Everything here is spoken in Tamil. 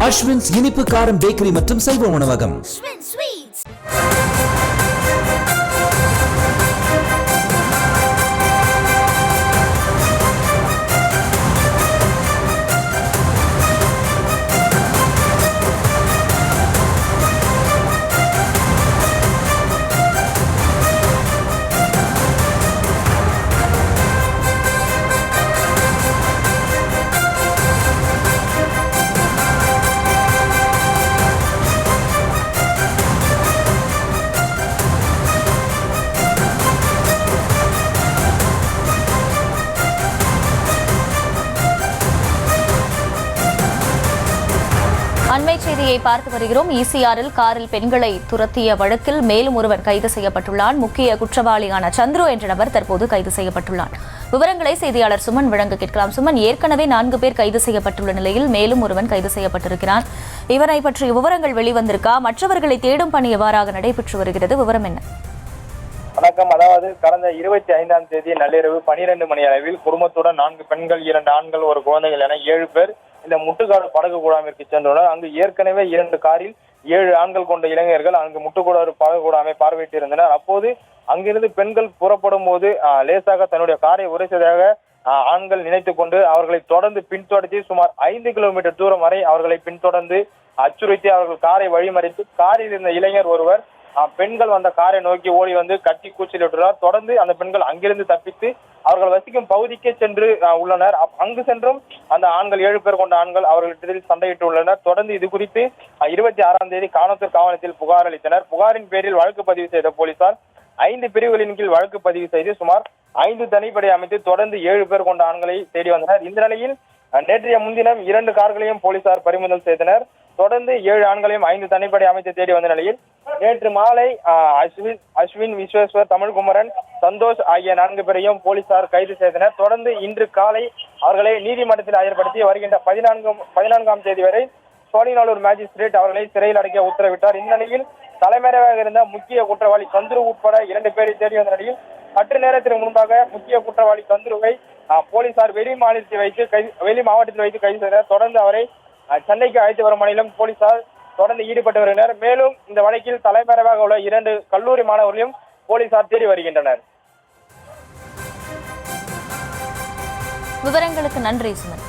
அஸ்வின்ஸ் இனிப்பு காரம் பேக்கரி மற்றும் சைவ உணவகம். அண்மை செய்தியை பார்த்து வருகிறோம். ஈசிஆரில் காரில் பெண்களை துரத்திய வழக்கில் மேலும் ஒருவர் கைது செய்யப்பட்டுள்ளான். முக்கிய குற்றவாளியான சந்துரு என்ற நபர் தற்போது கைது செய்யப்பட்டுள்ளான். விவரங்களை செய்தியாளர் சுமன் வழங்க கேட்கலாம். சுமன், ஏற்கனவே 4 பேர் கைது செய்யப்பட்டுள்ள நிலையில் மேலும் ஒருவன் கைது செய்யப்பட்டிருக்கிறான். இவரை பற்றிய விவரங்கள் வெளிவந்திருக்கா? மற்றவர்களை தேடும் பணி எவ்வாறாக நடைபெற்று வருகிறது? விவரம் என்ன? வணக்கம். அதாவது கடந்த 25ஆம் தேதி நள்ளிரவு 12 மணி அளவில் குடும்பத்துடன் 4 பெண்கள், 2 ஆண்கள், 1 குழந்தைகள் என 7 பேர் இந்த முட்டுக்காடு படகு குழாமிற்கு சென்றுள்ளனர். அங்கு ஏற்கனவே 2 காரில் 7 ஆண்கள் கொண்ட இளைஞர்கள் அங்கு முட்டுக்காடு படகு குழாமை பார்வையிட்டிருந்தனர். அப்போது அங்கிருந்து பெண்கள் புறப்படும் போது லேசாக தன்னுடைய காரை உரைத்ததாக ஆண்கள் நினைத்துக் கொண்டு அவர்களை தொடர்ந்து பின்தொடர்த்தி சுமார் 5 கிலோமீட்டர் தூரம் வரை அவர்களை பின்தொடர்ந்து அச்சுறுத்தி அவர்கள் காரை வழிமறித்து காரில் இருந்த இளைஞர் ஒருவர் பெண்கள் வந்த காரை நோக்கி ஓடி வந்து கட்டி கூச்சலிட்டுள்ளார். தொடர்ந்து அந்த பெண்கள் அங்கிருந்து தப்பித்து அவர்கள் வசிக்கும் பகுதிக்கே சென்று உள்ளனர். அங்கு சென்றும் அந்த ஆண்கள் 7 பேர் கொண்ட ஆண்கள் அவர்களிடத்தில் சண்டையிட்டு உள்ளனர். தொடர்ந்து இது குறித்து 26ஆம் தேதி காணத்தூர் காவல் நிலையத்தில் புகார் அளித்தனர். புகாரின் பேரில் வழக்கு பதிவு செய்த போலீசார் 5 பிரிவுகளின் கீழ் வழக்கு பதிவு செய்து சுமார் 5 தனிப்படை அமைத்து தொடர்ந்து 7 பேர் கொண்ட ஆண்களை தேடி வந்தனர். இந்த நிலையில் நேற்றைய முன்தினம் 2 கார்களையும் போலீசார் பறிமுதல் செய்தனர். தொடர்ந்து 7 ஆண்களையும் 5 தனிப்படை அமைத்து தேடி வந்த நிலையில் நேற்று மாலை அஸ்வின், விஸ்வேஸ்வர், தமிழ்குமரன், சந்தோஷ் ஆகிய 4 பேரையும் போலீசார் கைது செய்தனர். தொடர்ந்து இன்று காலை அவர்களை நீதிமன்றத்தில் ஆஜர்படுத்தி வருகின்ற 14ஆம் தேதி வரை சோழிங்கநல்லூர் மேஜிஸ்ட்ரேட் அவர்களை சிறையில் அடைக்க உத்தரவிட்டார். இந்த நிலையில் தலைமறைவாக இருந்த முக்கிய குற்றவாளி சந்துரு உட்பட 2 பேரை தேடி வந்த நிலையில் சற்று நேரத்திற்கு முன்பாக முக்கிய குற்றவாளி சந்துருவை போலீசார் வெளி மாவட்டத்தில் வைத்து கைது செய்தனர். தொடர்ந்து அவரை சென்னைக்கு அழைத்து வரும் பணியிலும் போலீசார் தொடர்ந்து ஈடுபட்டு வருகின்றனர். மேலும் இந்த வழக்கில் தலைமறைவாக உள்ள 2 கல்லூரி மாணவர்களையும் போலீசார் தேடி வருகின்றனர். விவரங்களுக்கு நன்றி சுமன்.